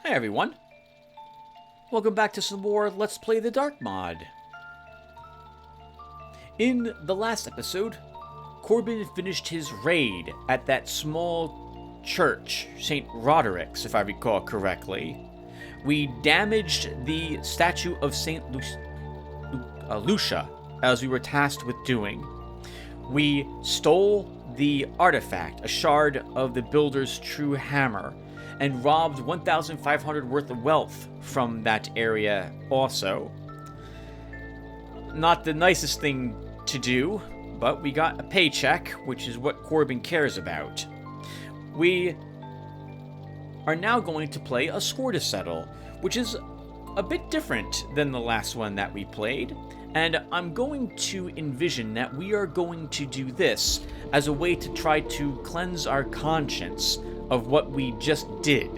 Hey everyone, welcome back to some more Let's Play the Dark mod. In the last episode, Corbin finished his raid at that small church, St. Roderick's, if I recall correctly. We damaged the statue of St. Lucia, as we were tasked with doing. We stole the artifact, a shard of the builder's true hammer, and robbed 1,500 worth of wealth from that area also. Not the nicest thing to do, but we got a paycheck, which is what Corbin cares about. We are now going to play a score to settle, which is a bit different than the last one that we played, and I'm going to envision that we are going to do this as a way to try to cleanse our conscience of what we just did.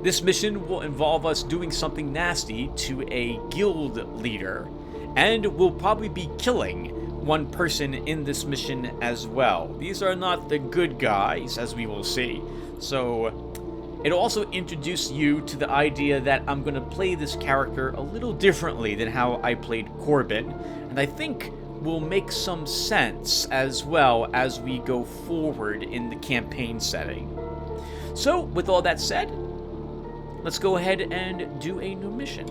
This mission will involve us doing something nasty to a guild leader, and we'll probably be killing one person in this mission as well. These are not the good guys, as we will see. So it'll also introduce you to the idea that I'm going to play this character a little differently than how I played Corbin, and I think will make some sense as well as we go forward in the campaign setting. So, with all that said, let's go ahead and do a new mission.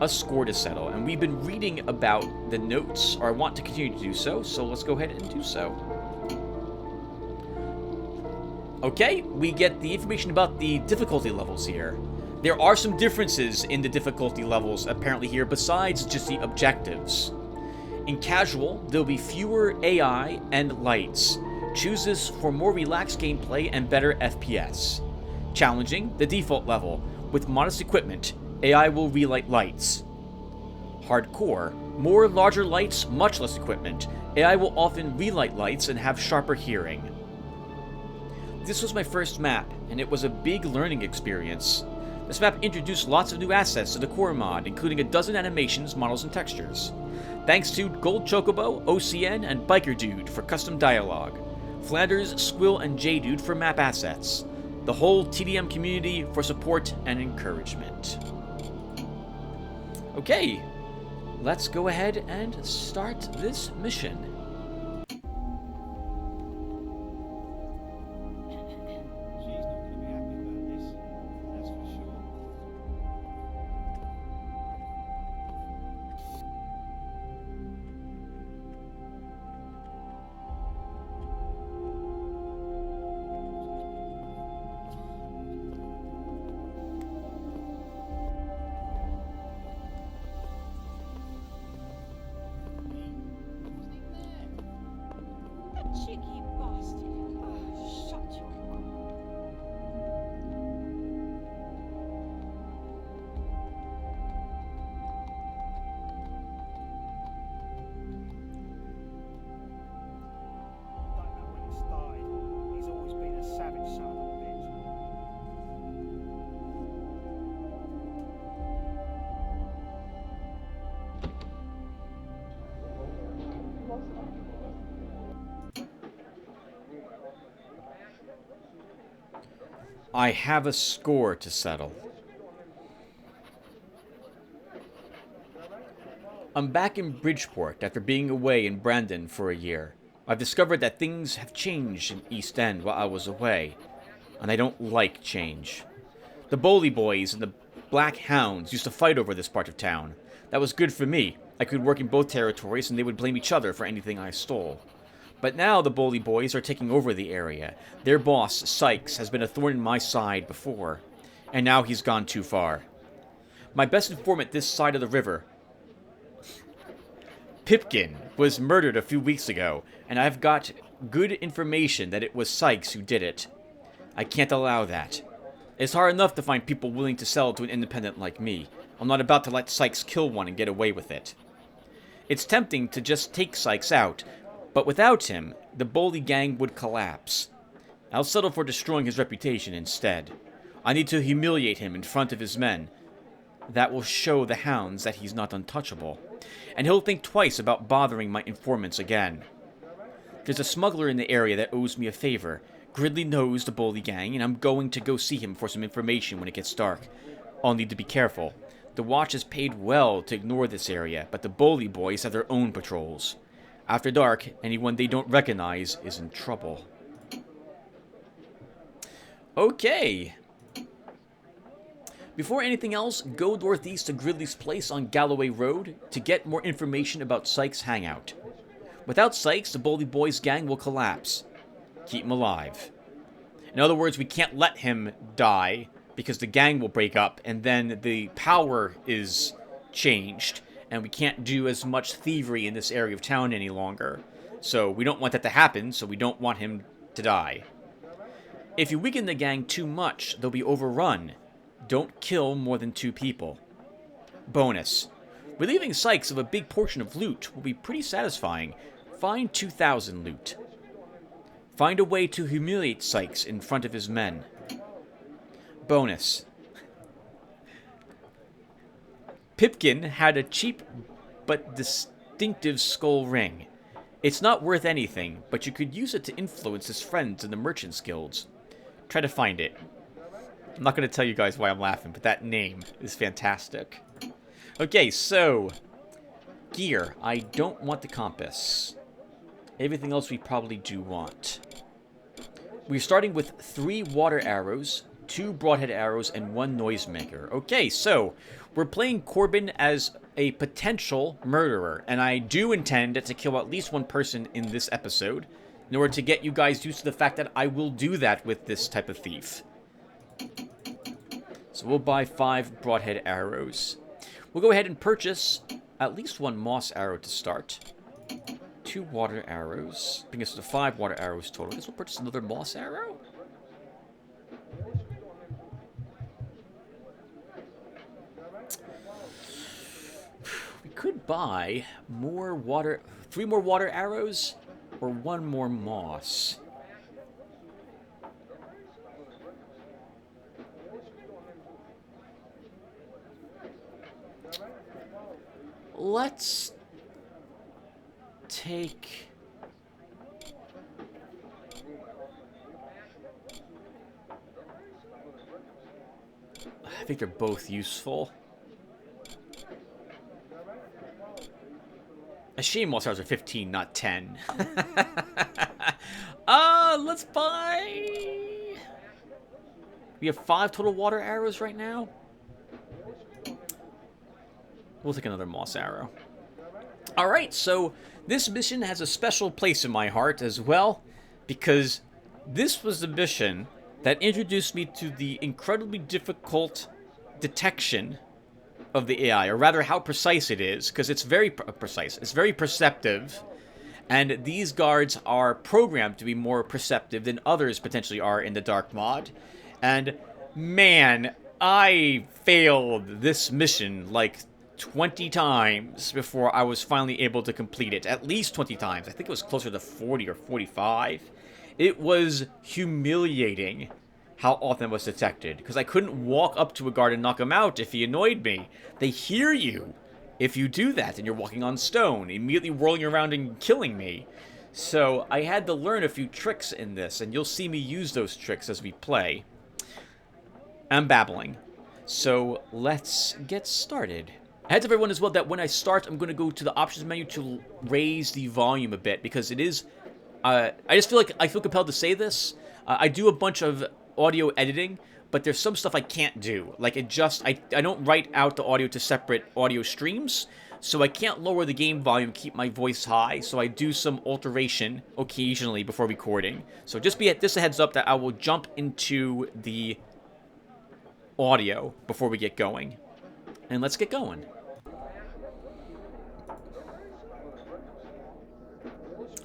A score to settle, and we've been reading about the notes, or I want to continue to do so, so let's go ahead and do so. Okay, we get the information about the difficulty levels here. There are some differences in the difficulty levels apparently here besides just the objectives. In casual, there'll be fewer AI and lights. Choose this for more relaxed gameplay and better FPS. Challenging, the default level. With modest equipment, AI will relight lights. Hardcore, more larger lights, much less equipment. AI will often relight lights and have sharper hearing. This was my first map, and it was a big learning experience. This map introduced lots of new assets to the core mod, including a dozen animations, models, and textures. Thanks to Gold Chocobo, OCN, and Biker Dude for custom dialogue. Flanders, Squill, and J-Dude for map assets. The whole TDM community for support and encouragement. Okay, let's go ahead and start this mission. Cheeky bastard. Oh, shut your mouth. Don't know when it started. He's always been a savage son of a bitch. I have a score to settle. I'm back in Bridgeport after being away in Brandon for a year. I've discovered that things have changed in East End while I was away, and I don't like change. The Bowley Boys and the Black Hounds used to fight over this part of town. That was good for me. I could work in both territories and they would blame each other for anything I stole. But now the Bowley Boys are taking over the area. Their boss, Sykes, has been a thorn in my side before, and now he's gone too far. My best informant this side of the river, Pipkin, was murdered a few weeks ago, and I've got good information that it was Sykes who did it. I can't allow that. It's hard enough to find people willing to sell to an independent like me. I'm not about to let Sykes kill one and get away with it. It's tempting to just take Sykes out, but without him, the Bowley gang would collapse. I'll settle for destroying his reputation instead. I need to humiliate him in front of his men. That will show the hounds that he's not untouchable, and he'll think twice about bothering my informants again. There's a smuggler in the area that owes me a favor. Gridley knows the bully gang, and I'm going to go see him for some information when it gets dark. I'll need to be careful. The watch is paid well to ignore this area, but the bully boys have their own patrols. After dark, anyone they don't recognize is in trouble. Okay. Before anything else, go northeast to Gridley's place on Galloway Road to get more information about Sykes' hangout. Without Sykes, the bully boys gang will collapse. Keep him alive. In other words, we can't let him die because the gang will break up and then the power is changed and we can't do as much thievery in this area of town any longer. So we don't want that to happen, so we don't want him to die. If you weaken the gang too much, they'll be overrun. Don't kill more than 2 people. Bonus. Relieving Sykes of a big portion of loot will be pretty satisfying. Find 2,000 loot. Find a way to humiliate Sykes in front of his men. Bonus. Pipkin had a cheap but distinctive skull ring. It's not worth anything, but you could use it to influence his friends in the merchants' guilds. Try to find it. I'm not going to tell you guys why I'm laughing, but that name is fantastic. Okay, so gear. I don't want the compass. Everything else we probably do want. We're starting with 3 water arrows, 2 broadhead arrows, and 1 noisemaker. Okay, so we're playing Corbin as a potential murderer, and I do intend to kill at least 1 person in this episode in order to get you guys used to the fact that I will do that with this type of thief. So we'll buy 5 broadhead arrows. We'll go ahead and purchase at least 1 moss arrow to start. 2 water arrows. Bring us to 5 water arrows total. I guess we'll purchase another moss arrow. We could buy more water, 3 more water arrows, or 1 more moss. Let's take... I think they're both useful. A shame moss arrows are 15, not 10. Let's buy... We have 5 total water arrows right now. We'll take another moss arrow. Alright, so this mission has a special place in my heart as well, because this was the mission that introduced me to the incredibly difficult detection of the AI, or rather how precise it is, because it's very precise, it's very perceptive, and these guards are programmed to be more perceptive than others potentially are in the Dark mod, and man, I failed this mission like 20 times before I was finally able to complete it. At least 20 times. I think it was closer to 40 or 45. It was humiliating how often it was detected, because I couldn't walk up to a guard and knock him out if he annoyed me. They hear you if you do that and you're walking on stone, immediately whirling around and killing me. So I had to learn a few tricks in this, and you'll see me use those tricks as we play. I'm babbling. So let's get started. Heads up everyone as well that when I start, I'm going to go to the options menu to raise the volume a bit, because it is, I just feel like I feel compelled to say this. I do a bunch of audio editing, but there's some stuff I can't do. Like I don't write out the audio to separate audio streams, so I can't lower the game volume, keep my voice high, so I do some alteration occasionally before recording. So just be at this a heads up that I will jump into the audio before we get going. And let's get going.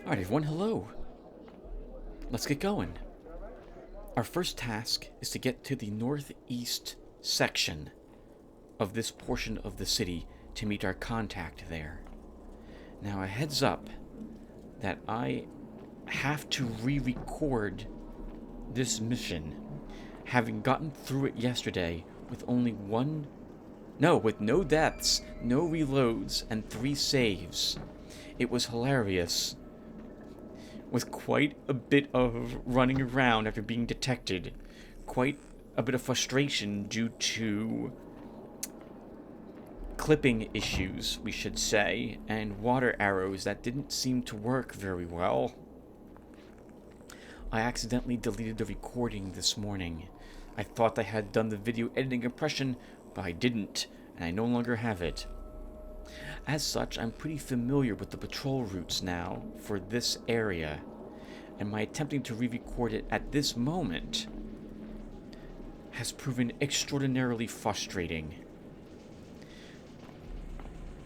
Alright everyone, hello. Let's get going. Our first task is to get to the northeast section of this portion of the city to meet our contact there. Now a heads up that I have to re-record this mission, having gotten through it yesterday with only with no deaths, no reloads, and 3 saves. It was hilarious. with quite a bit of running around after being detected, quite a bit of frustration due to clipping issues, we should say, and water arrows that didn't seem to work very well. I accidentally deleted the recording this morning. I thought I had done the video editing impression, but I didn't, and I no longer have it. As such, I'm pretty familiar with the patrol routes now for this area, and my attempting to re-record it at this moment has proven extraordinarily frustrating.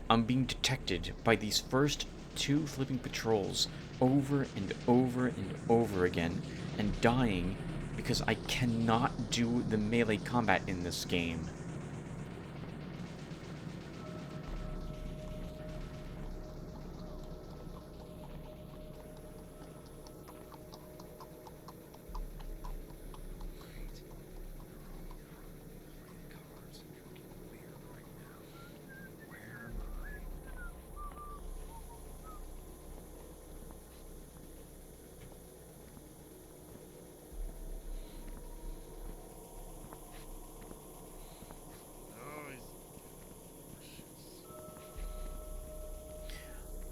I'm being detected by these first two flipping patrols over and over and over again, and dying because I cannot do the melee combat in this game.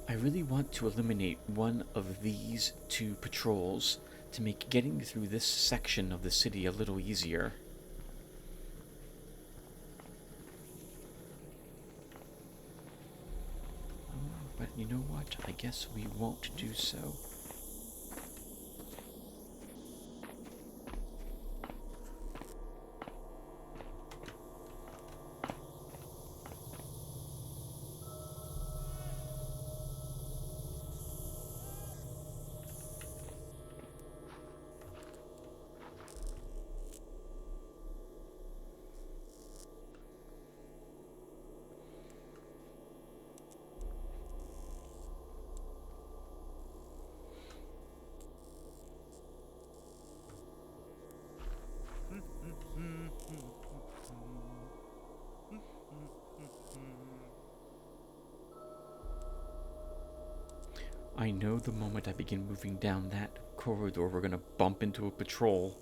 I really want to eliminate one of these two patrols to make getting through this section of the city a little easier. But you know what? I guess we won't do so. I know the moment I begin moving down that corridor, we're gonna bump into a patrol.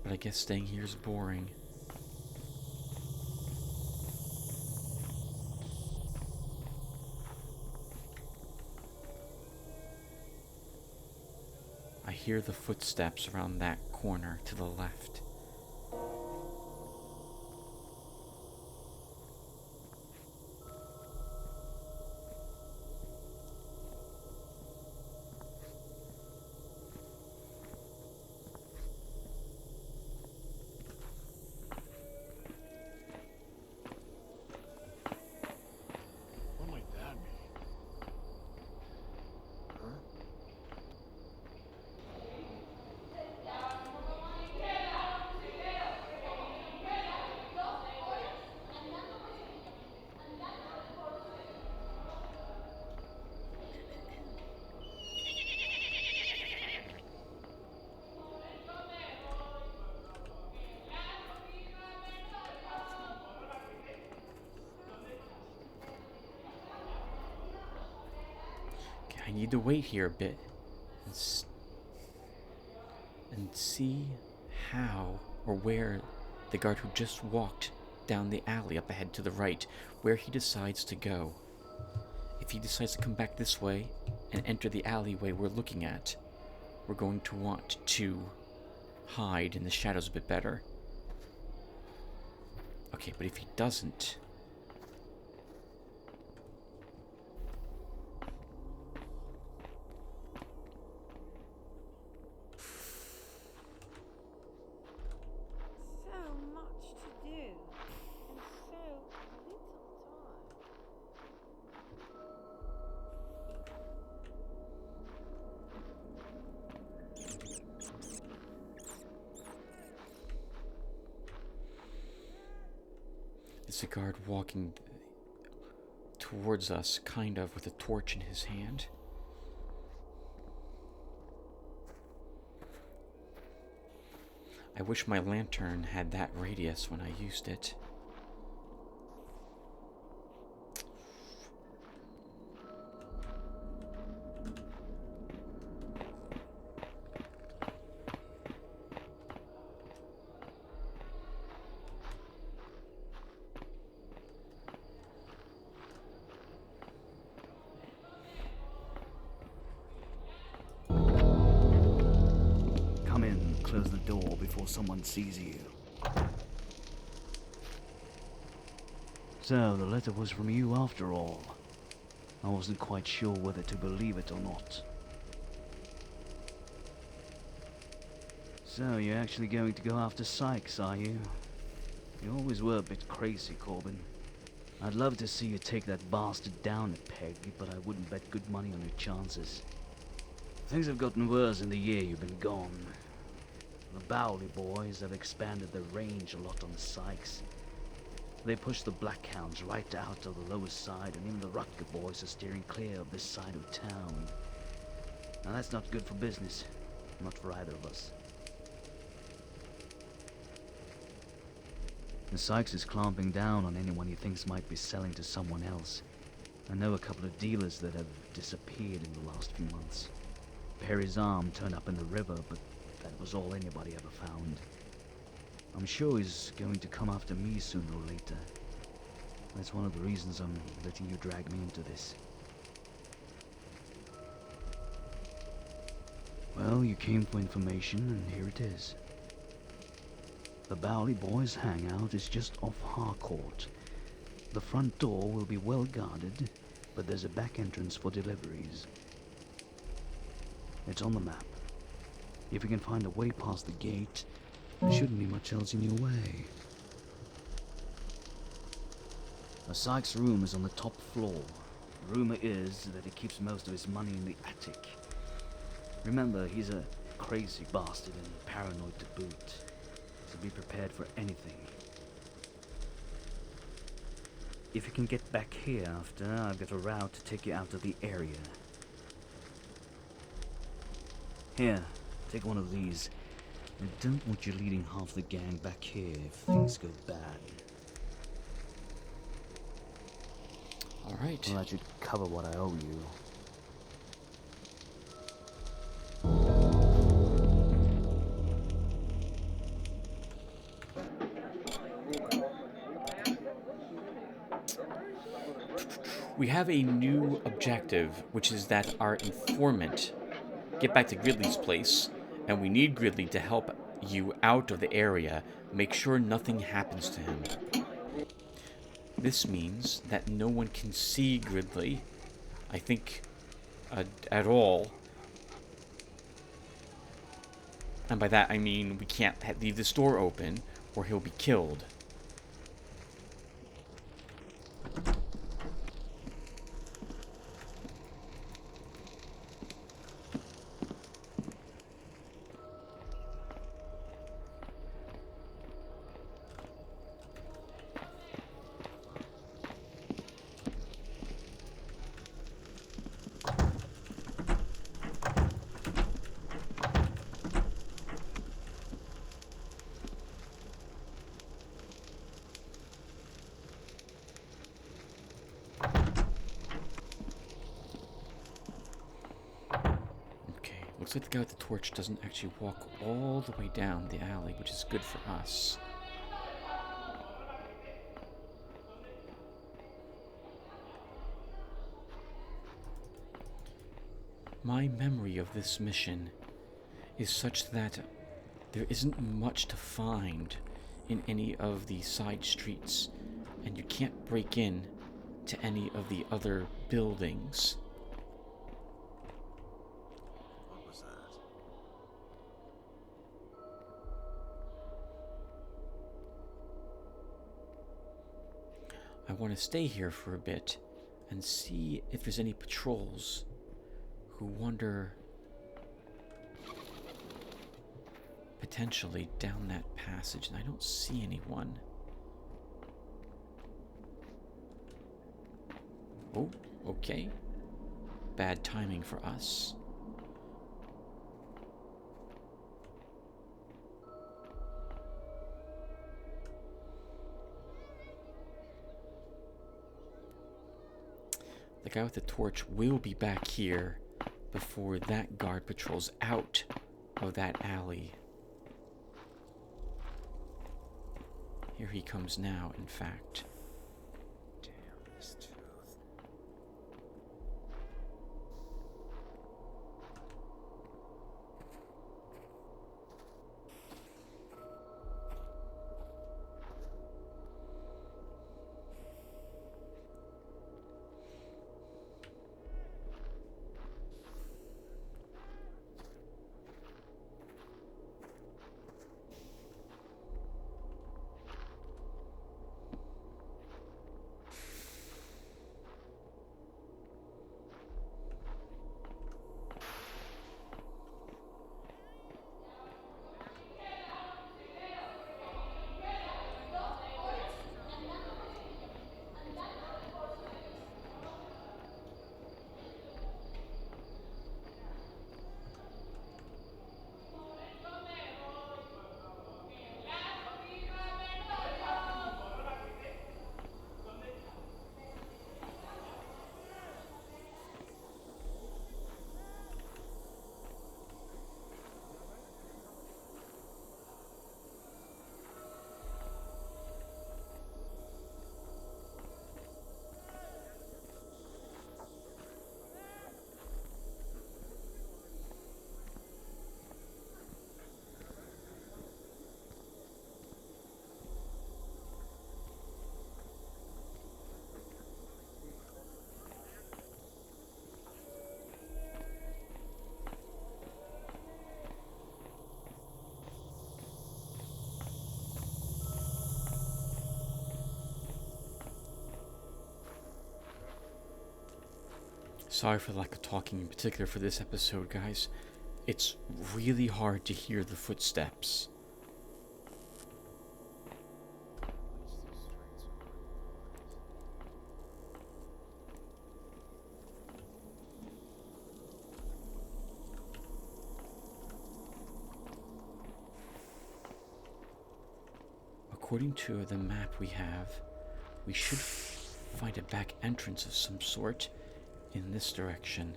But I guess staying here is boring. I hear the footsteps around that corner to the left. What might that mean? Huh? Okay, I need to wait here a bit and see how or where the guard who just walked down the alley up ahead to the right, where he decides to go. If he decides to come back this way and enter the alleyway we're looking at, we're going to want to hide in the shadows a bit better. Okay, but if he doesn't... So much to do and so little It's a guard walking towards us, kind of, with a torch in his hand. I wish my lantern had that radius when I used it. close the door before someone sees you. So, the letter was from you after all. I wasn't quite sure whether to believe it or not. So, you're actually going to go after Sykes, are you? You always were a bit crazy, Corbin. I'd love to see you take that bastard down a peg, but I wouldn't bet good money on your chances. Things have gotten worse in the year you've been gone. The Bowley boys have expanded their range a lot on Sykes. They pushed the Blackhounds right out of the lower side, and even the Rutger boys are steering clear of this side of town. Now that's not good for business. Not for either of us. The Sykes is clamping down on anyone he thinks might be selling to someone else. I know a couple of dealers that have disappeared in the last few months. Perry's arm turned up in the river, but that was all anybody ever found. I'm sure he's going to come after me sooner or later. That's one of the reasons I'm letting you drag me into this. Well, you came for information, and here it is. The Bowley boys' hangout is just off Harcourt. The front door will be well guarded, but there's a back entrance for deliveries. It's on the map. If you can find a way past the gate, there shouldn't be much else in your way. The Sykes' room is on the top floor. Rumor is that he keeps most of his money in the attic. Remember, he's a crazy bastard and paranoid to boot. So be prepared for anything. If you can get back here after, I've got a route to take you out of the area. Here, take one of these. I don't want you leading half the gang back here if things go bad. Alright. Well, that should cover what I owe you. We have a new objective, which is that our informant get back to Gridley's place, and we need Gridley to help you out of the area. Make sure nothing happens to him. This means that no one can see Gridley, I think, at all. And by that I mean we can't leave the store open, or he'll be killed. Looks like the guy with the torch doesn't actually walk all the way down the alley, which is good for us. My memory of this mission is such that there isn't much to find in any of the side streets, and you can't break in to any of the other buildings. I want to stay here for a bit and see if there's any patrols who wander potentially down that passage, and I don't see anyone. Oh, okay. Bad timing for us. The guy with the torch will be back here before that guard patrols out of that alley. Here he comes now, in fact. Damn this tooth. Sorry for the lack of talking, in particular for this episode, guys. It's really hard to hear the footsteps. According to the map we have, we should find a back entrance of some sort in this direction.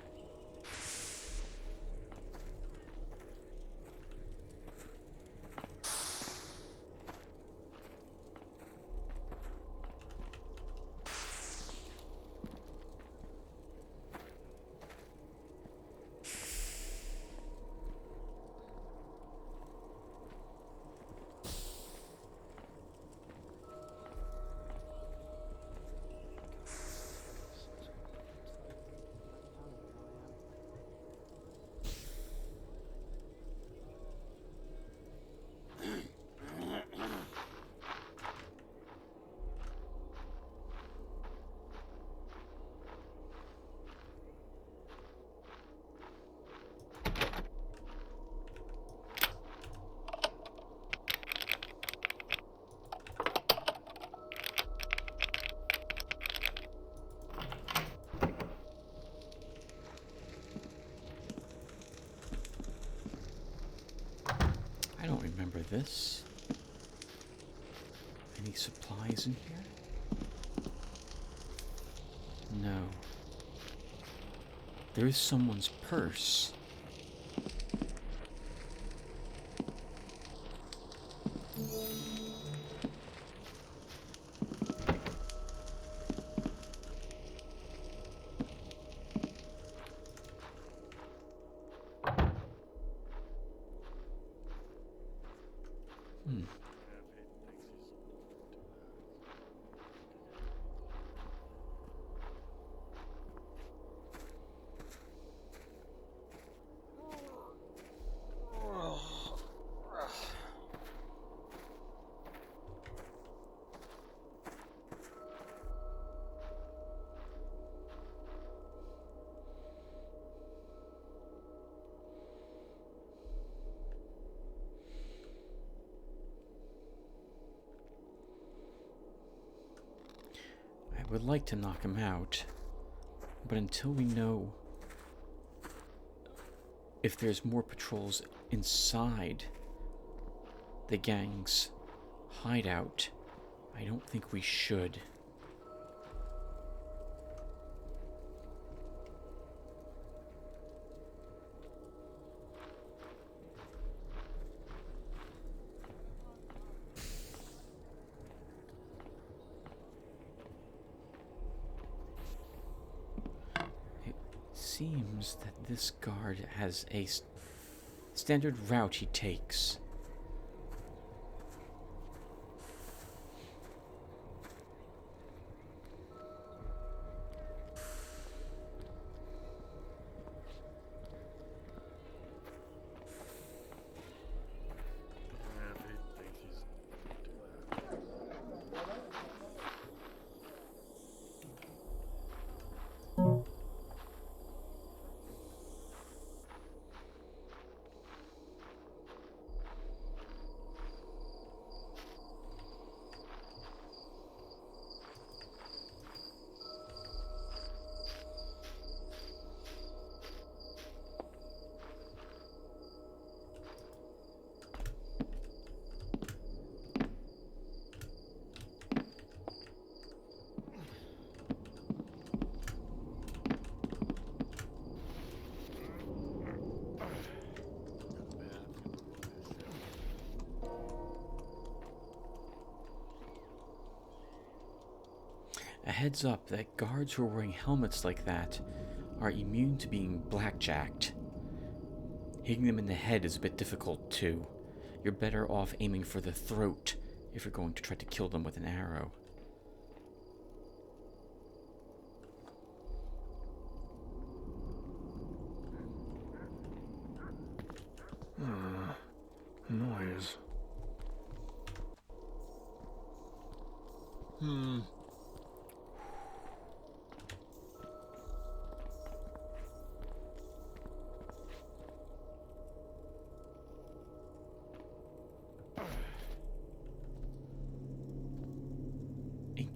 I don't remember this. Any supplies in here? No. There is someone's purse. I would like to knock him out, but until we know if there's more patrols inside the gang's hideout, I don't think we should. Seems that this guard has a standard route he takes. A heads up that guards who are wearing helmets like that are immune to being blackjacked. Hitting them in the head is a bit difficult too. You're better off aiming for the throat if you're going to try to kill them with an arrow. Noise.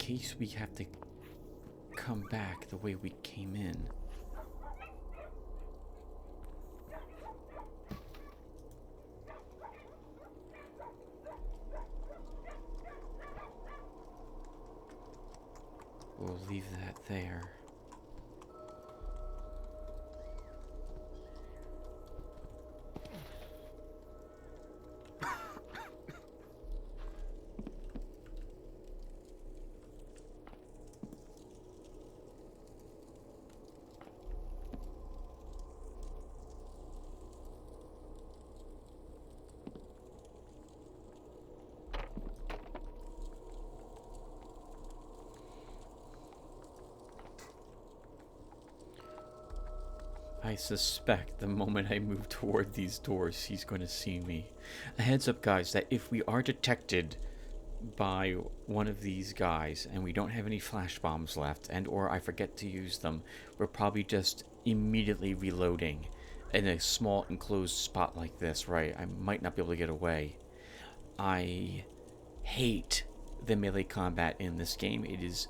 case we have to come back the way we came in. We'll leave that there. I suspect the moment I move toward these doors, he's going to see me. A heads up, guys, that if we are detected by one of these guys and we don't have any flash bombs left, and or I forget to use them, we're probably just immediately reloading in a small enclosed spot like this, right? I might not be able to get away. I hate the melee combat in this game. It is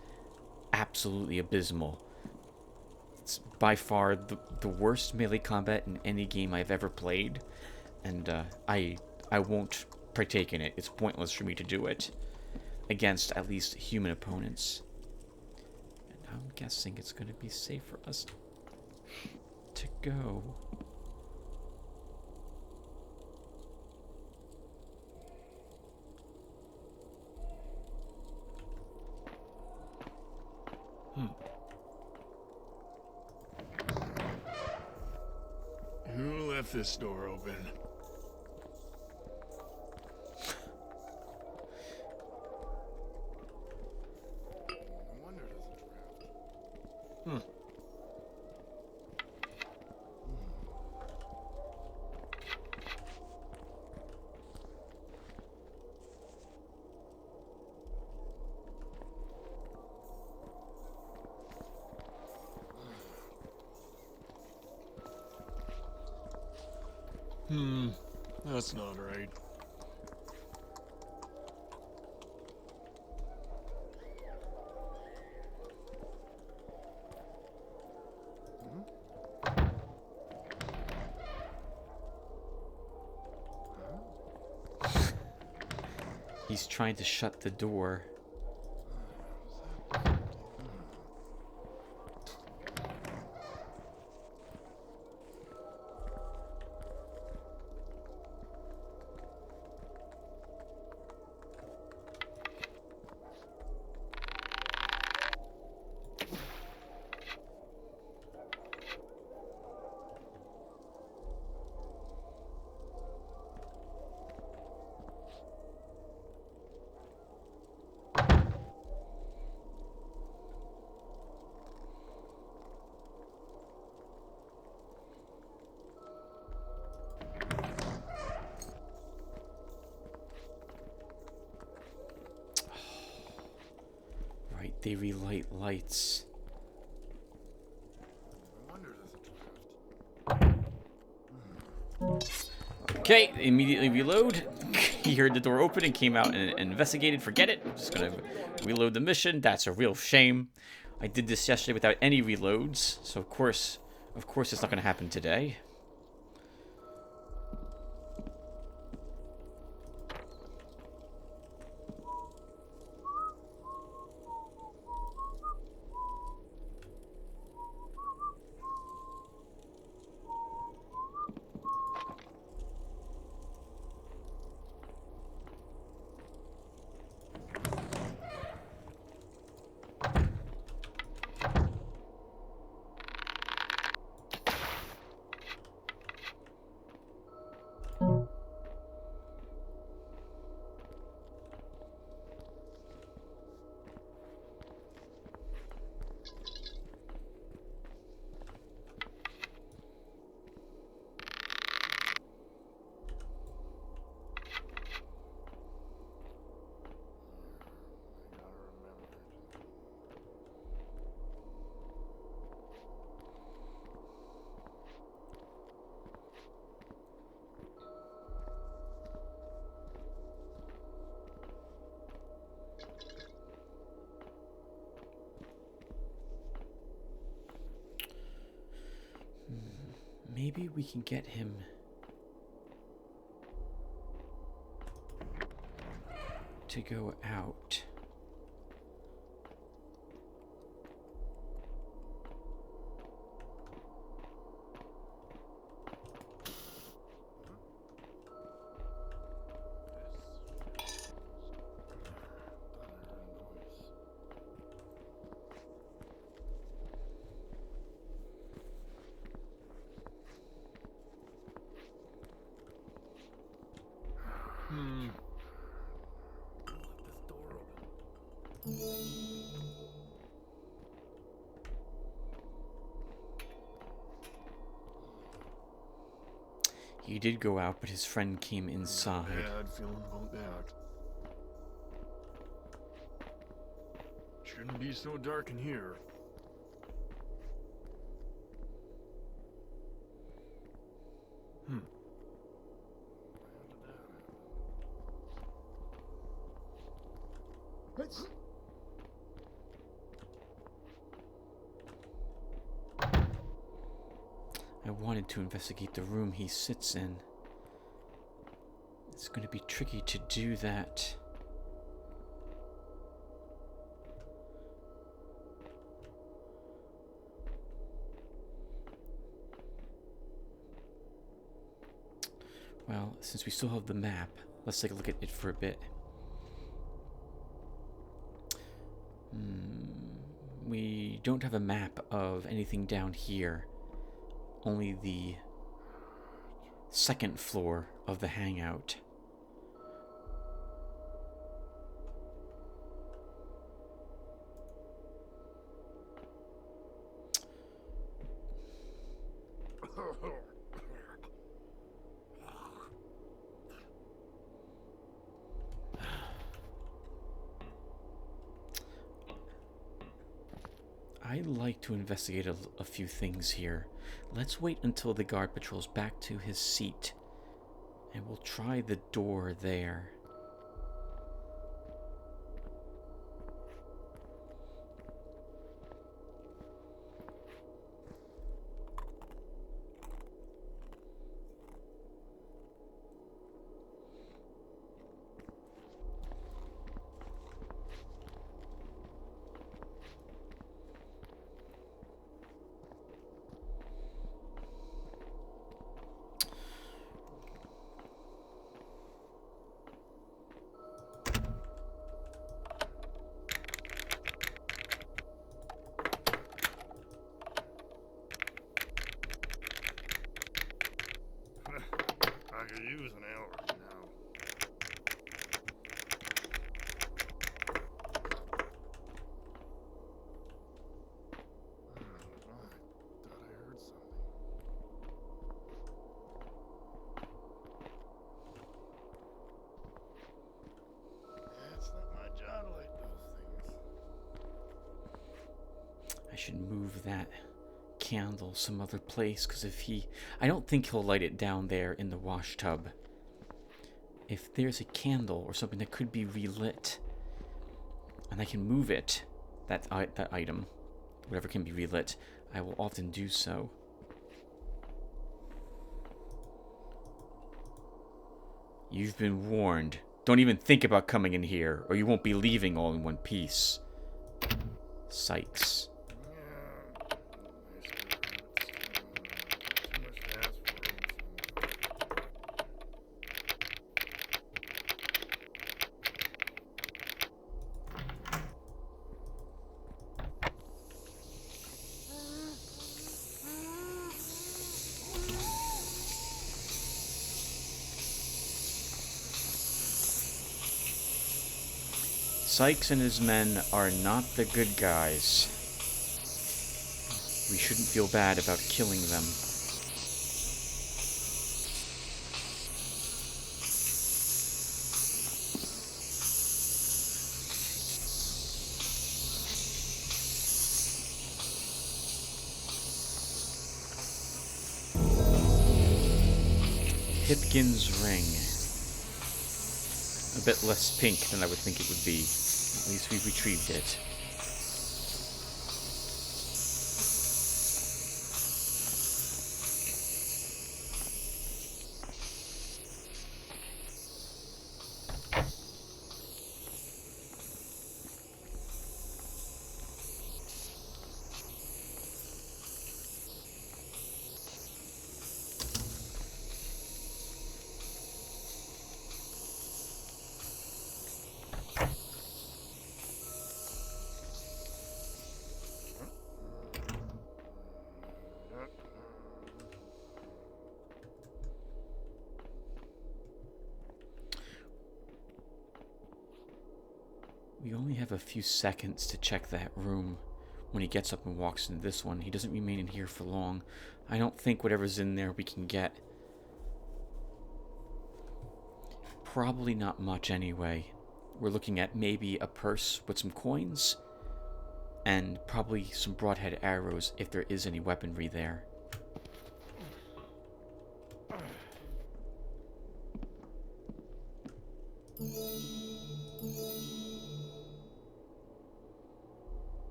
absolutely abysmal. It's by far the worst melee combat in any game I've ever played, and I won't partake in it. It's pointless for me to do it against at least human opponents. And I'm guessing it's going to be safe for us to go. Who left this door open? No wonder it isn't trapped. That's not right. He's trying to shut the door. Right, they relight lights. No wonder it isn't trapped. Okay, immediately reload. He heard the door open and came out and investigated. Forget it. Just gonna reload the mission. That's a real shame. I did this yesterday without any reloads, so of course it's not gonna happen today. Maybe we can get him to go out. He did go out, but his friend came inside. Bad feeling about that. Shouldn't be so dark in here. I wanted to investigate the room he sits in. It's going to be tricky to do that. Well, since we still have the map, let's take a look at it for a bit. We don't have a map of anything down here. Only the second floor of the hangout. I'd like to investigate a few things here. Let's wait until the guard patrol's back to his seat, and we'll try the door there. I could use an hour now. Thought I heard something. It's not my job to light those things. I should move that candle some other place, because I don't think he'll light it down there in the wash tub. If there's a candle or something that could be relit, and I can move it, that item, whatever can be relit, I will often do so. You've been warned. Don't even think about coming in here, or you won't be leaving all in one piece. Sykes. Sykes and his men are not the good guys. We shouldn't feel bad about killing them. Pipkin's ring. A bit less pink than I would think it would be. At least we've retrieved it. We only have a few seconds to check that room. When he gets up and walks into this one, he doesn't remain in here for long. I don't think whatever's in there we can get. Probably not much anyway. We're looking at maybe a purse with some coins, and probably some broadhead arrows if there is any weaponry there.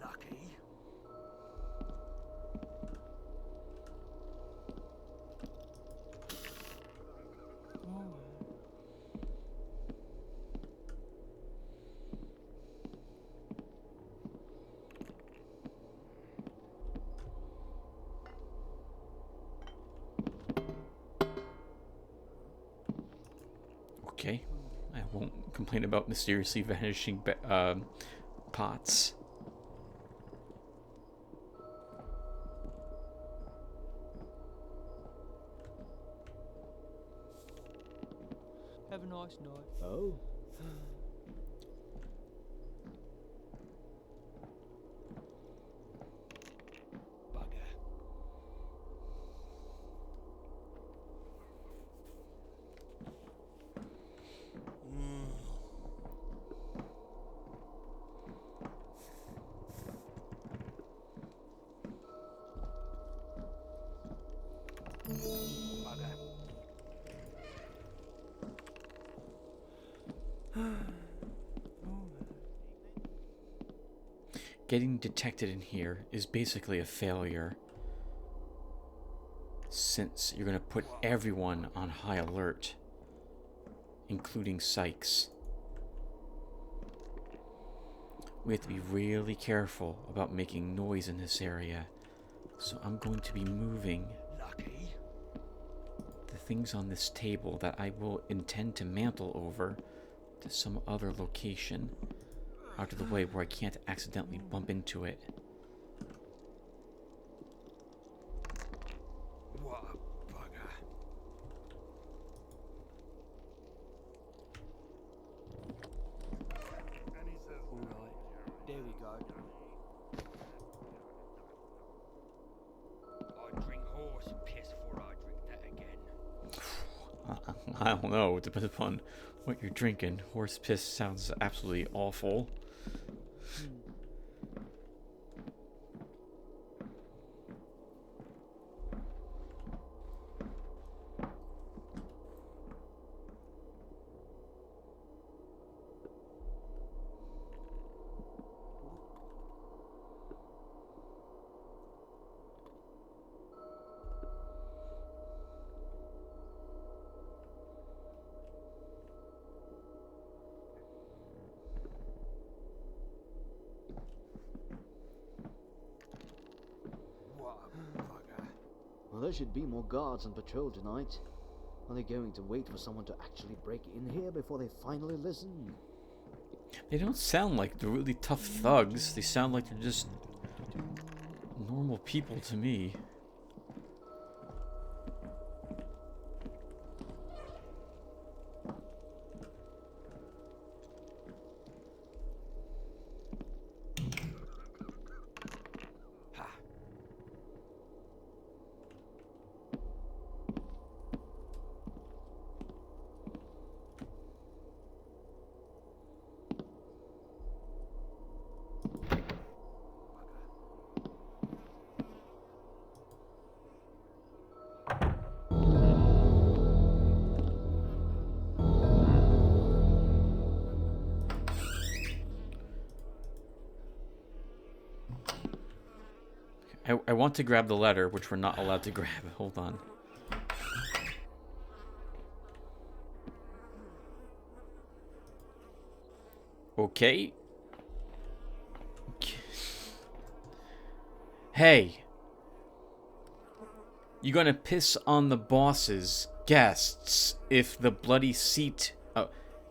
Lucky. Okay, I won't complain about mysteriously vanishing pots. Have a nice night. Oh? Bugger. Bugger. Getting detected in here is basically a failure, since you're going to put everyone on high alert, including Sykes. We have to be really careful about making noise in this area, so I'm going to be moving Lucky. the things on this table that I will intend to mantle over to some other location out of the way where I can't accidentally bump into it. What a bugger. Alright, there we go. I drink horse piss before I drink that again. I don't know. It depends upon what you're drinking. Horse piss sounds absolutely awful. What a bugger. Well, there should be more guards on patrol tonight. Are they going to wait for someone to actually break in here before they finally listen? They don't sound like they're really tough thugs. They sound like they're just normal people to me. Ha. I want to grab the letter, which we're not allowed to grab. Hold on. Okay. Hey. You gonna piss on the boss's guests if the bloody seat...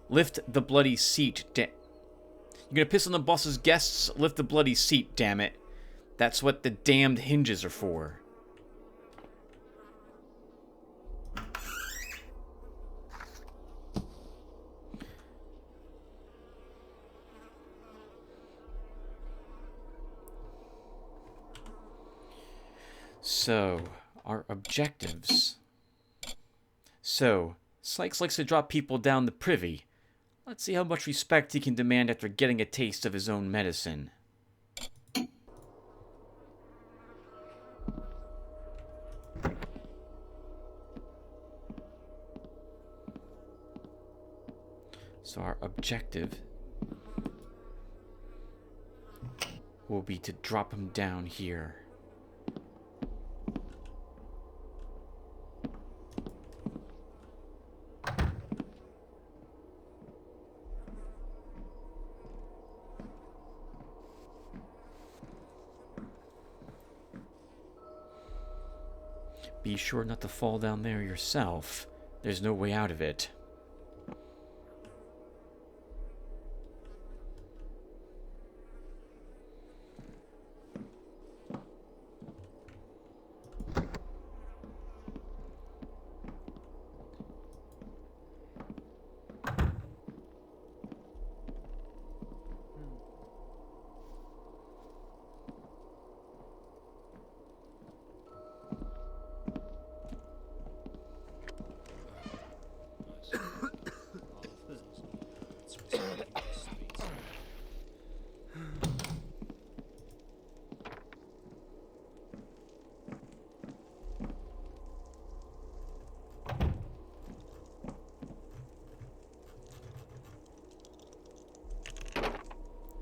lift the bloody seat You're gonna piss on the boss's guests? Lift the bloody seat, damn it. That's what the damned hinges are for. So, our objectives. So, Sykes likes to drop people down the privy. Let's see how much respect he can demand after getting a taste of his own medicine. So our objective will be to drop him down here. Be sure not to fall down there yourself. There's no way out of it.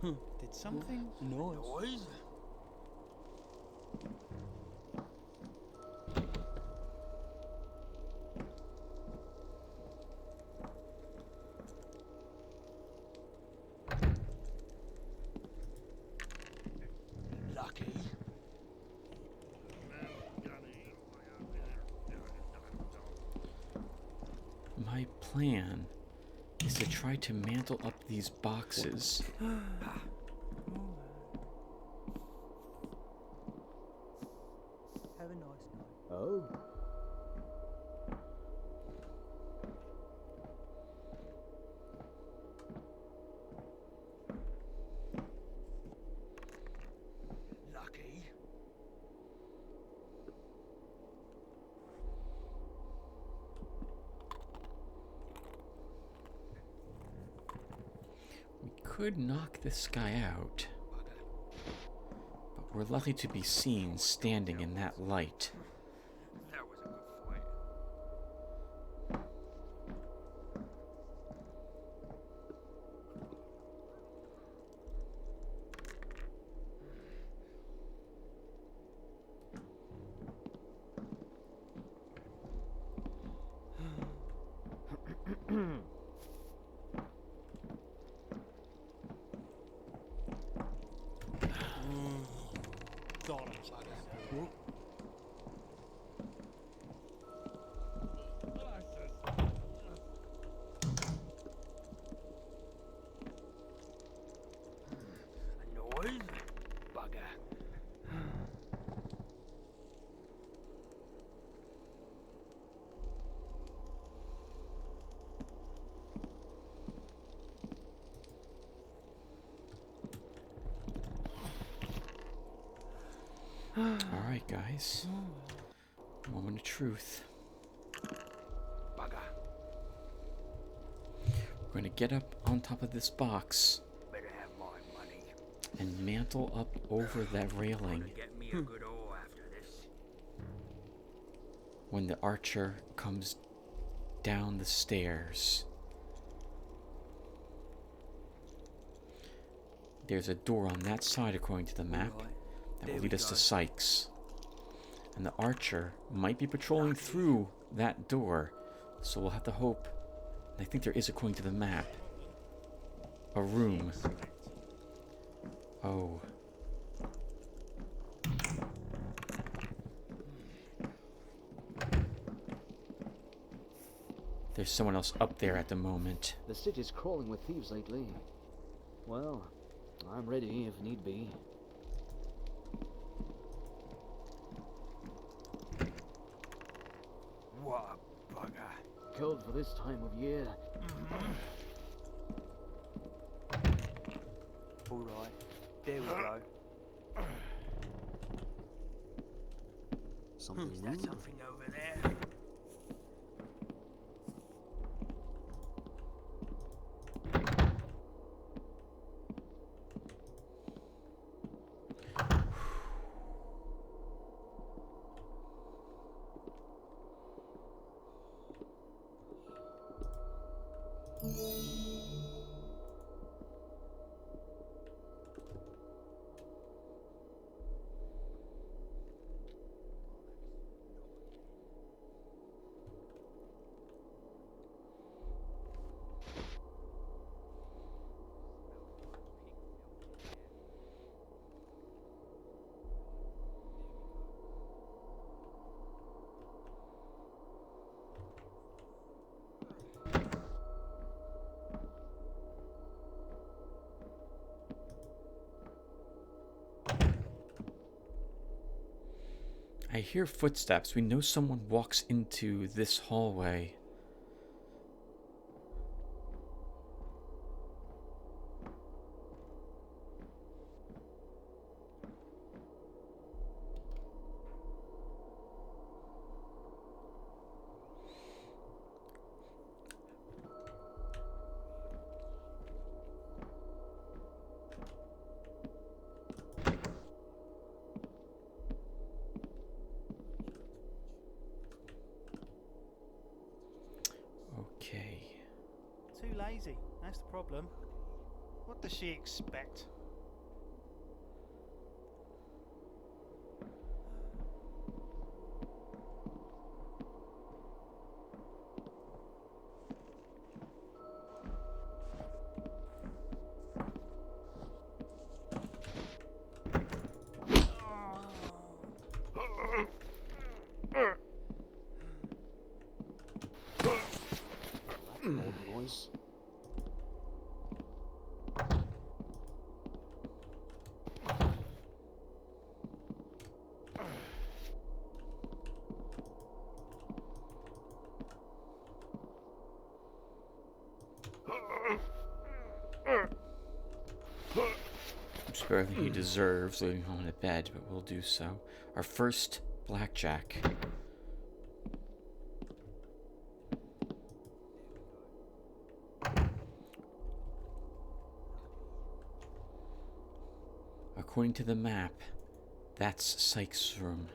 Did something? Noise. Lucky. My plan is to try to mantle up these boxes. Have a nice night. Oh? Lucky. We could knock this guy out, but we're lucky to be seen standing in that light. That was a good fight. A noise? Bugger. Alright, guys. Moment of truth. Bugger. We're gonna get up on top of this box Better have my money. and mantle up over that railing Get me a good haul after this. when the archer comes down the stairs. There's a door on that side according to the map that will There lead we us to go. Sykes. And the archer might be patrolling through that door, so we'll have to hope. I think there is, according to the map, a room. Oh. There's someone else up there at the moment. The city's crawling with thieves lately. Well, I'm ready if need be. What a bugger. Cold for this time of year. Alright, there we go. Something Is new? that something over there? I hear footsteps. We know someone walks into this hallway. Okay. Too lazy, that's the problem. What does she expect? Old voice. Which barely he deserves, leaving home to bed, but we'll do so. Our first blackjack. According to the map, that's Sykes' room.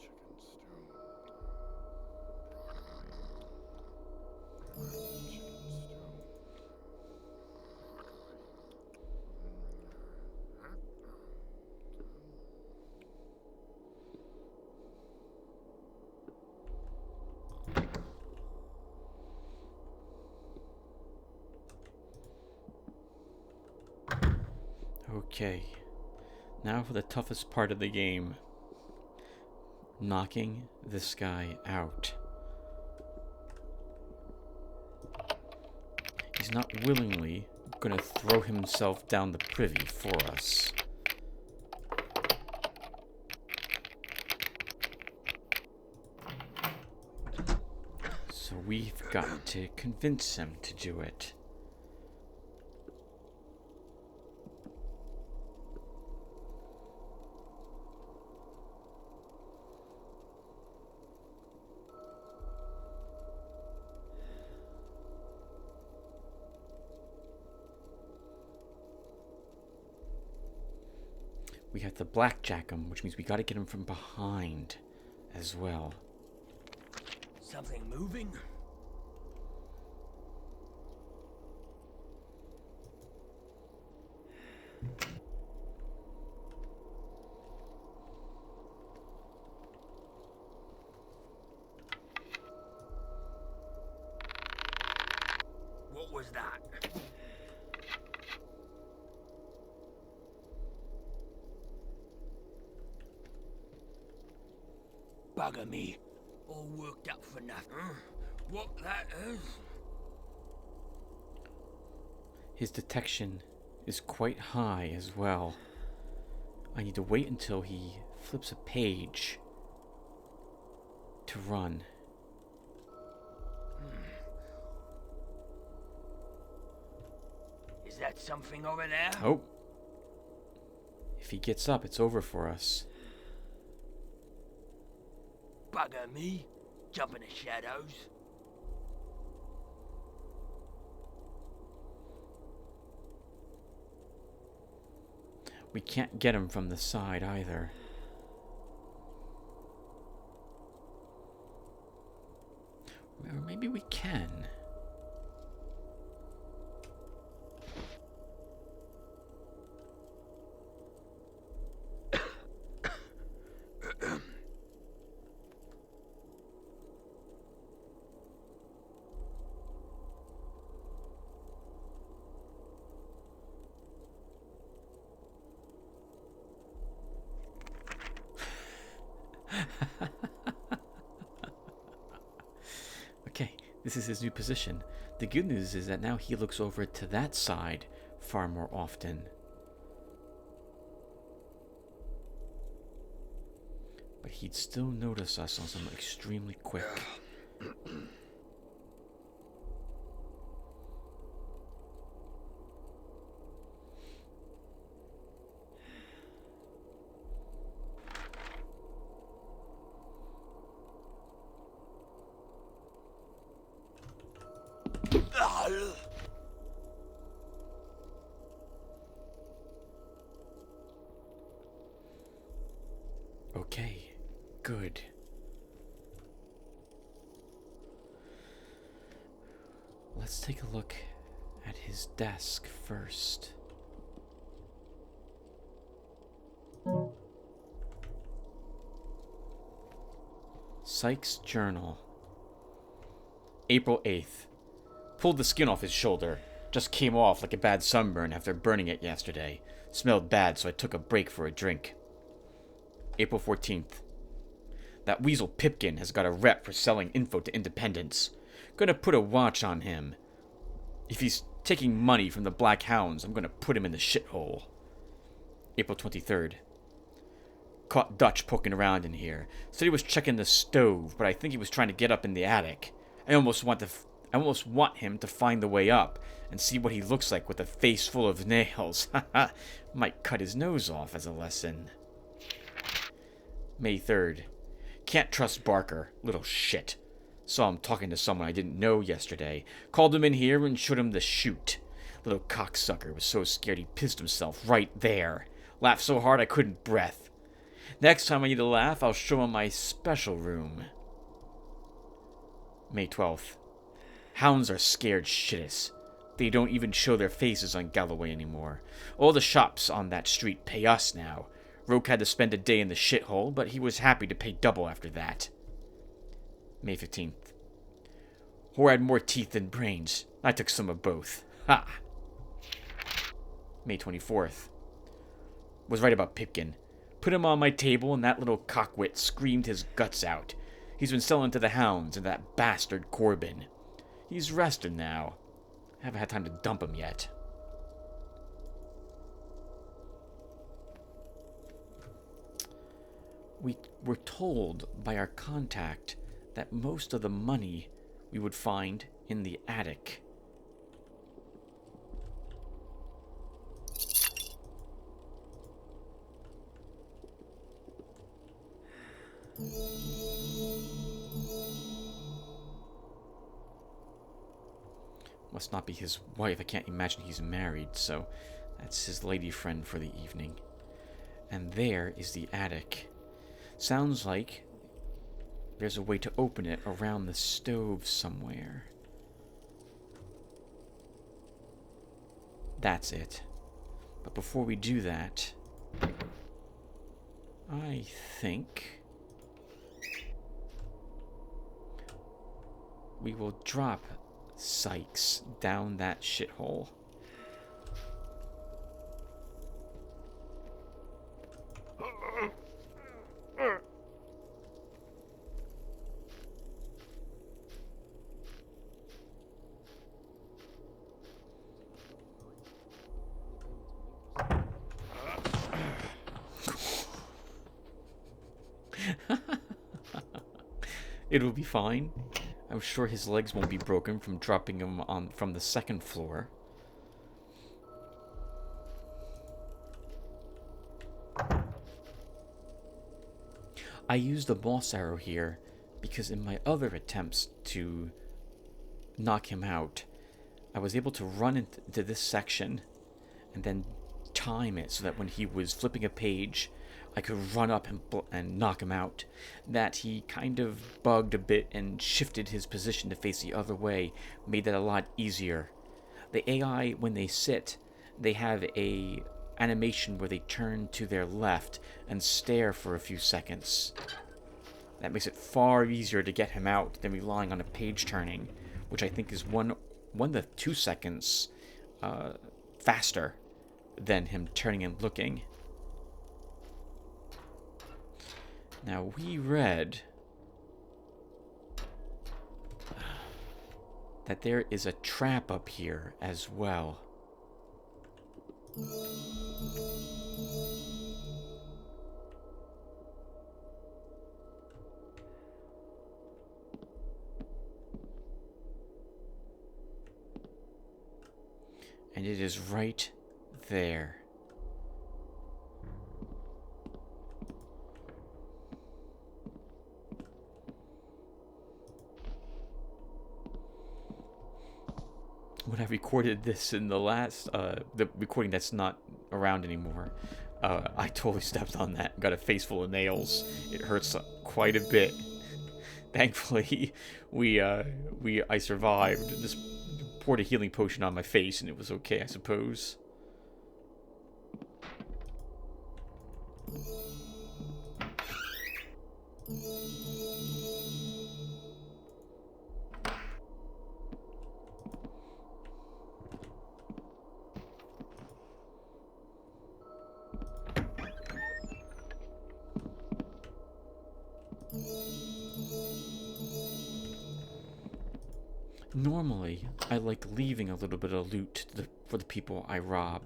Chicken stew. Okay. Now for the toughest part of the game. Knocking this guy out. He's not willingly gonna throw himself down the privy for us. So we've got to convince him to do it. We have to blackjack him, which means we gotta get him from behind as well. something moving? What was that? Bugger me. All worked up for nothing. What that is? His detection is quite high as well. I need to wait until he flips a page to run. Is that something over there? Oh. If he gets up, it's over for us. Bugger me. Jump in the shadows. We can't get him from the side either. Or maybe we can. Okay, this is his new position. The good news is that now he looks over to that side far more often. But he'd still notice us on some extremely quick. Okay, good. Let's take a look at his desk first. Sykes' journal. April 8th. Pulled the skin off his shoulder. Just came off like a bad sunburn after burning it yesterday. Smelled bad, so I took a break for a drink. April 14th. That weasel Pipkin has got a rep for selling info to independents. Gonna put a watch on him. If he's taking money from the Black Hounds, I'm gonna put him in the shithole. April 23rd. Caught Dutch poking around in here. Said he was checking the stove, but I think he was trying to get up in the attic. I almost want him to find the way up and see what he looks like with a face full of nails. Might cut his nose off as a lesson. May 3rd. Can't trust Barker. Little shit. Saw him talking to someone I didn't know yesterday. Called him in here and showed him the chute. Little cocksucker was so scared he pissed himself right there. Laughed so hard I couldn't breath. Next time I need to laugh, I'll show him my special room. May 12th. Hounds are scared shitless. They don't even show their faces on Galloway anymore. All the shops on that street pay us now. Roke had to spend a day in the shithole, but he was happy to pay double after that. May 15th. Whore had more teeth than brains. I took some of both. Ha! May 24th. Was right about Pipkin. Put him on my table and that little cockwit screamed his guts out. He's been selling to the hounds and that bastard Corbin. He's rested now. Haven't had time to dump him yet. We were told by our contact that most of the money we would find in the attic. Must not be his wife. I can't imagine he's married, so that's his lady friend for the evening. And there is the attic. Sounds like there's a way to open it around the stove somewhere. That's it. But before we do that, I think we will drop Sykes down that shithole. It'll be fine. I'm sure his legs won't be broken from dropping him on from the second floor. I used the boss arrow here because in my other attempts to knock him out, I was able to run into this section and then time it so that when he was flipping a page, I could run up and knock him out. That he kind of bugged a bit and shifted his position to face the other way made that a lot easier. The AI, when they sit, they have a animation where they turn to their left and stare for a few seconds. That makes it far easier to get him out than relying on a page turning, which I think is 1 to 2 seconds faster than him turning and looking. Now, we read that there is a trap up here as well. And it is right there. When I recorded this in the last, the recording that's not around anymore, I totally stepped on that and got a face full of nails. It hurts quite a bit. Thankfully, I survived. Just poured a healing potion on my face and it was okay, I suppose. Normally, I like leaving a little bit of loot for the people I rob.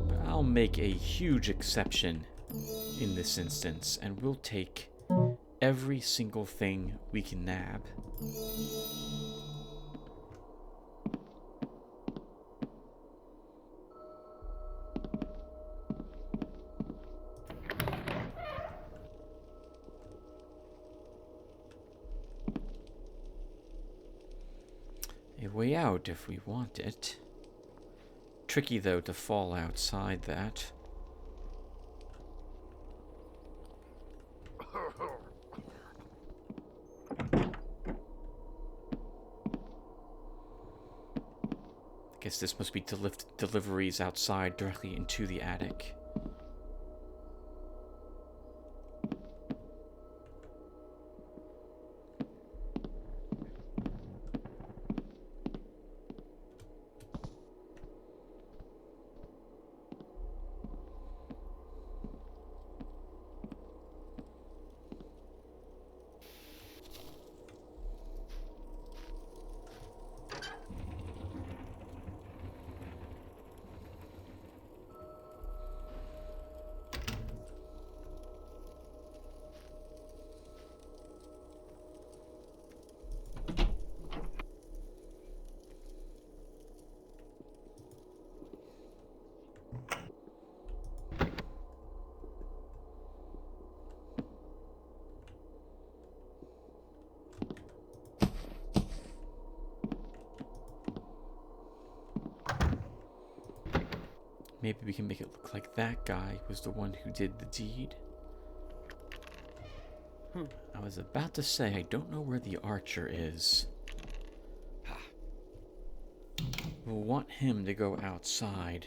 But I'll make a huge exception in this instance, and we'll take every single thing we can nab. A way out if we want it. Tricky though to fall outside that. Guess this must be to lift deliveries outside directly into the attic. Maybe we can make it look like that guy was the one who did the deed. I was about to say, I don't know where the archer is. We'll want him to go outside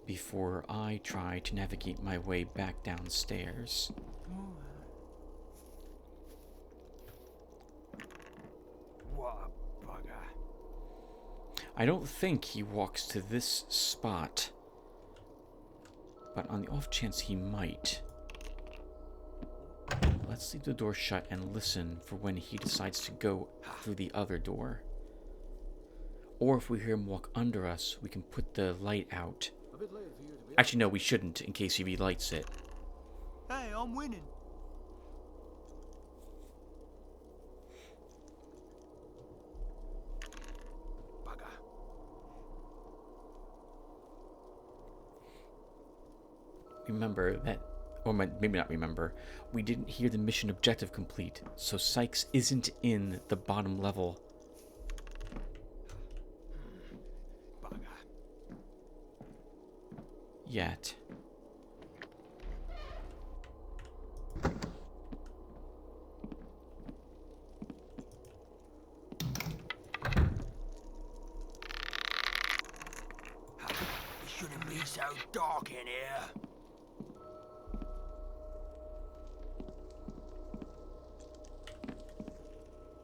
before I try to navigate my way back downstairs. What a bugger. I don't think he walks to this spot, but on the off chance he might, let's leave the door shut and listen for when he decides to go through the other door. Or if we hear him walk under us, we can put the light out. Actually, no, we shouldn't, in case he relights it. Hey, I'm winning. Bugger. Remember that, or maybe not remember, we didn't hear the mission objective complete, so Sykes isn't in the bottom level. Bugger. Yet. It shouldn't be so dark in here.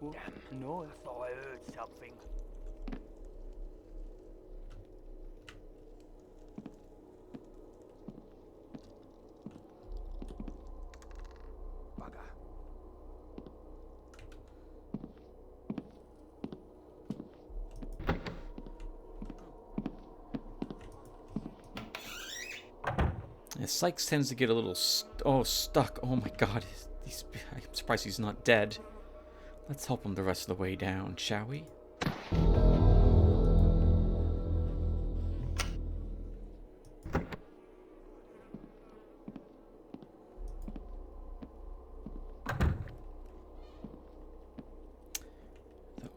What? Damn, No. I thought I heard something. Bugger. Yeah, Sykes tends to get a little stuck. Oh my god, I'm surprised he's not dead. Let's help him the rest of the way down, shall we? The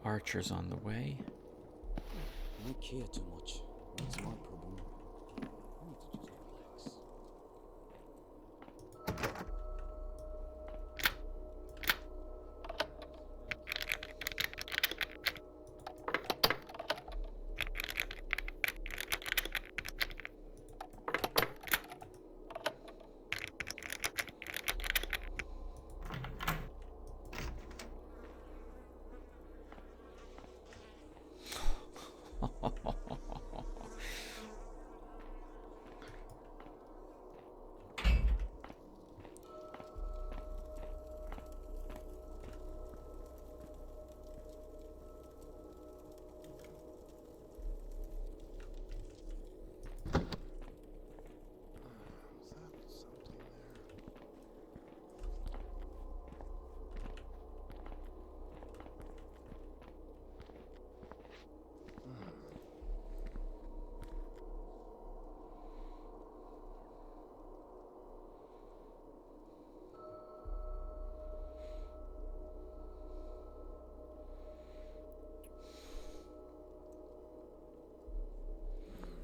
archer's on the way. I care too much. That's my problem. I need to just relax.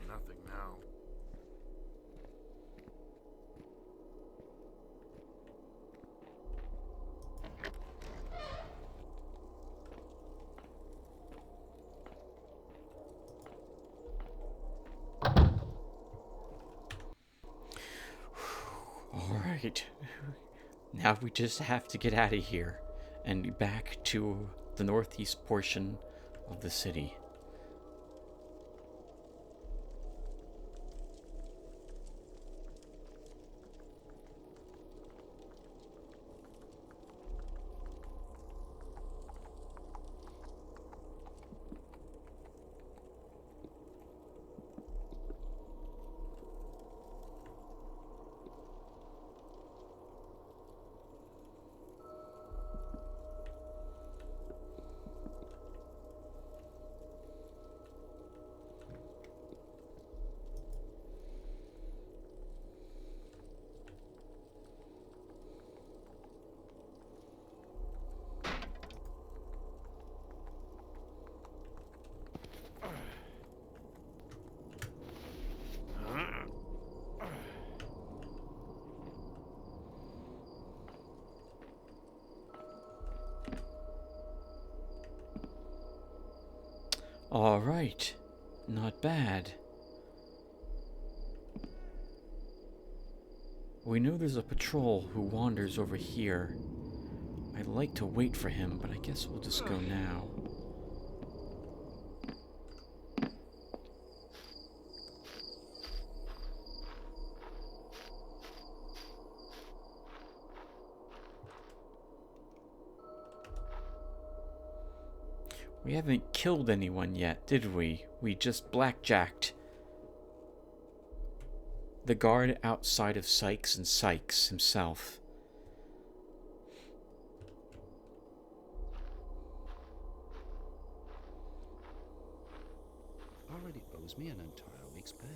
Nothing now. Alright. Now we just have to get out of here and be back to the northeast portion of the city. Alright. Not bad. We know there's a patrol who wanders over here. I'd like to wait for him, but I guess we'll just go now. We haven't killed anyone yet, did we? We just blackjacked the guard outside of Sykes and Sykes himself. Already owes me an entire week's pay.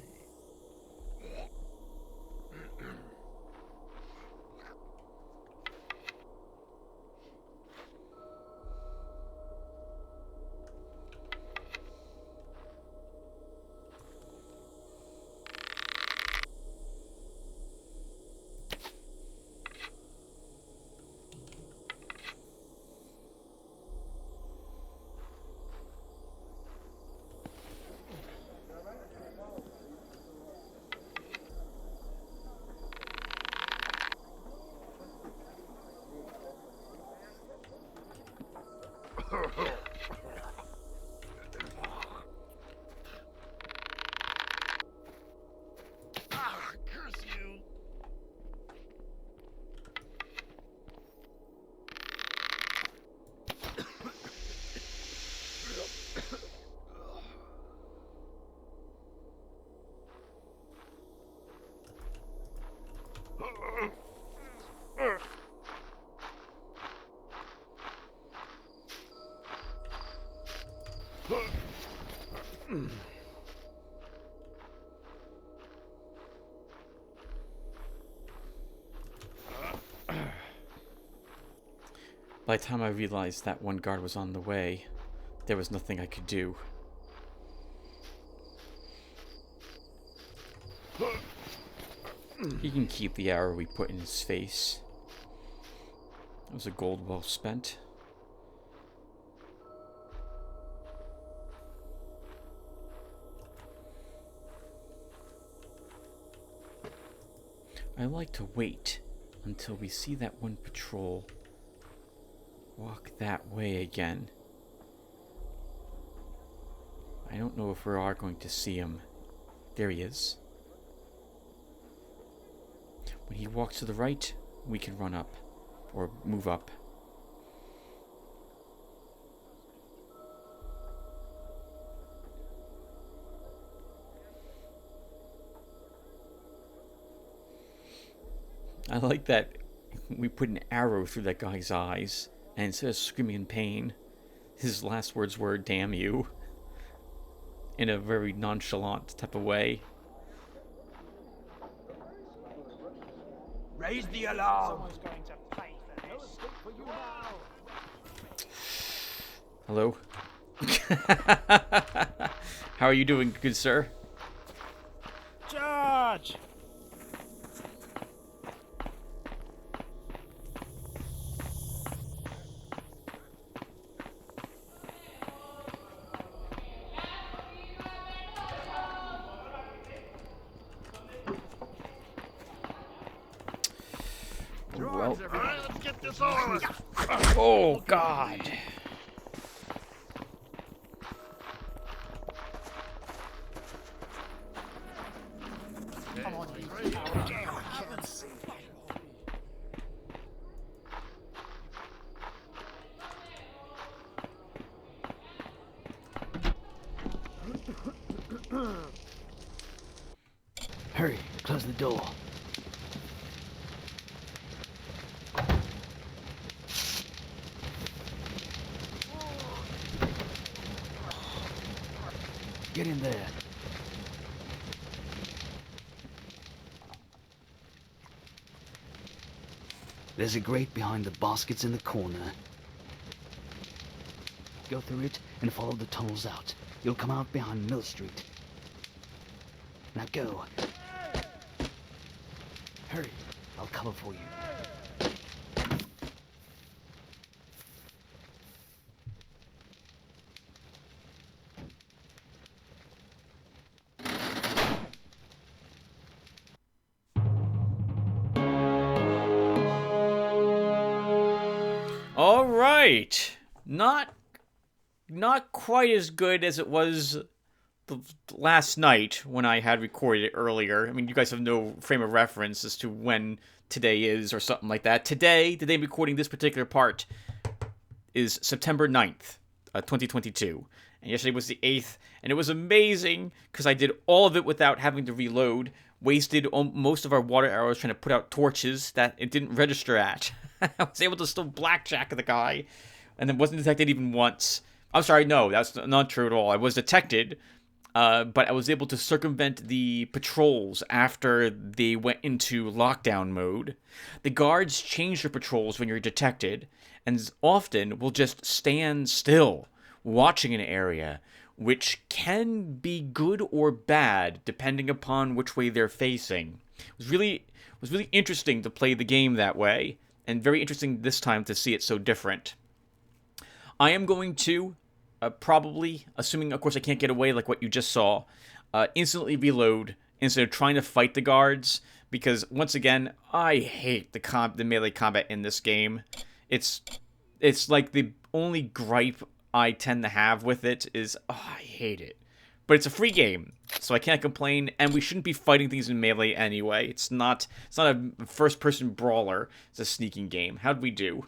By the time I realized that one guard was on the way, there was nothing I could do. He can keep the arrow we put in his face. It was a gold well spent. I like to wait until we see that one patrol walk that way again. I don't know if we are going to see him. There he is. When he walks to the right, we can run up or move up. I like that we put an arrow through that guy's eyes, and instead of screaming in pain, his last words were, "Damn you," in a very nonchalant type of way. Raise the alarm! Someone's going to pay for this. Hello? How are you doing, good sir? Charge! Well, Let's get this over with. oh God. Come on, you coward. Hurry, close the door. Get in there. There's a grate behind the baskets in the corner. Go through it and follow the tunnels out. You'll come out behind Mill Street. Now go. Hurry, I'll cover for you. All right. Not quite as good as it was last night when I had recorded it earlier. I mean, you guys have no frame of reference as to when today is or something like that. Today, the day I'm recording this particular part, is September 9th, 2022. And yesterday was the 8th, and it was amazing because I did all of it without having to reload. Wasted most of our water arrows trying to put out torches that it didn't register at. I was able to still blackjack the guy, and then wasn't detected even once. I'm sorry, no, that's not true at all. I was detected, but I was able to circumvent the patrols after they went into lockdown mode. The guards change their patrols when you're detected, and often will just stand still, watching an area, which can be good or bad depending upon which way they're facing. It was really interesting to play the game that way, and very interesting this time to see it so different. I am going to probably, assuming of course I can't get away like what you just saw, instantly reload instead of trying to fight the guards, because once again, I hate the melee combat in this game. It's like the only gripe I tend to have with it is, I hate it. But it's a free game, so I can't complain, and we shouldn't be fighting things in melee anyway. It's not a first-person brawler. It's a sneaking game. How'd we do?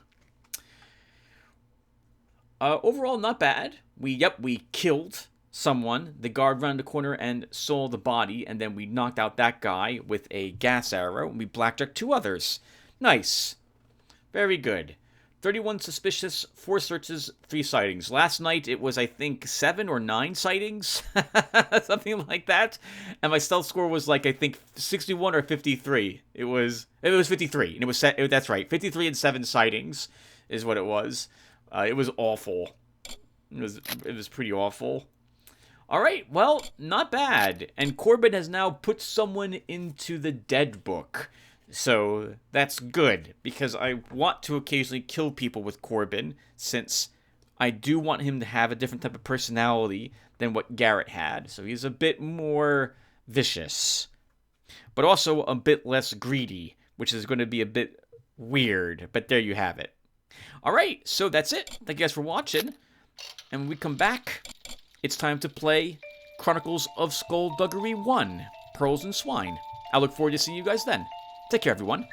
Overall, not bad. We killed someone. The guard ran the corner and saw the body, and then we knocked out that guy with a gas arrow, and we blackjacked 2 others. Nice. Very good. 31 suspicious, 4 searches, 3 sightings. Last night, it was, I think, 7 or 9 sightings? Something like that. And my stealth score was, like, I think, 61 or 53. It was 53. And it was, that's right, 53 and 7 sightings is what it was. It was awful. It was pretty awful. Alright, well, not bad. And Corbin has now put someone into the dead book. So that's good, because I want to occasionally kill people with Corbin, since I do want him to have a different type of personality than what Garrett had. So he's a bit more vicious, but also a bit less greedy, which is going to be a bit weird, but there you have it. Alright, so that's it. Thank you guys for watching, and when we come back, it's time to play Chronicles of Skullduggery 1, Pearls and Swine. I look forward to seeing you guys then. Take care, everyone.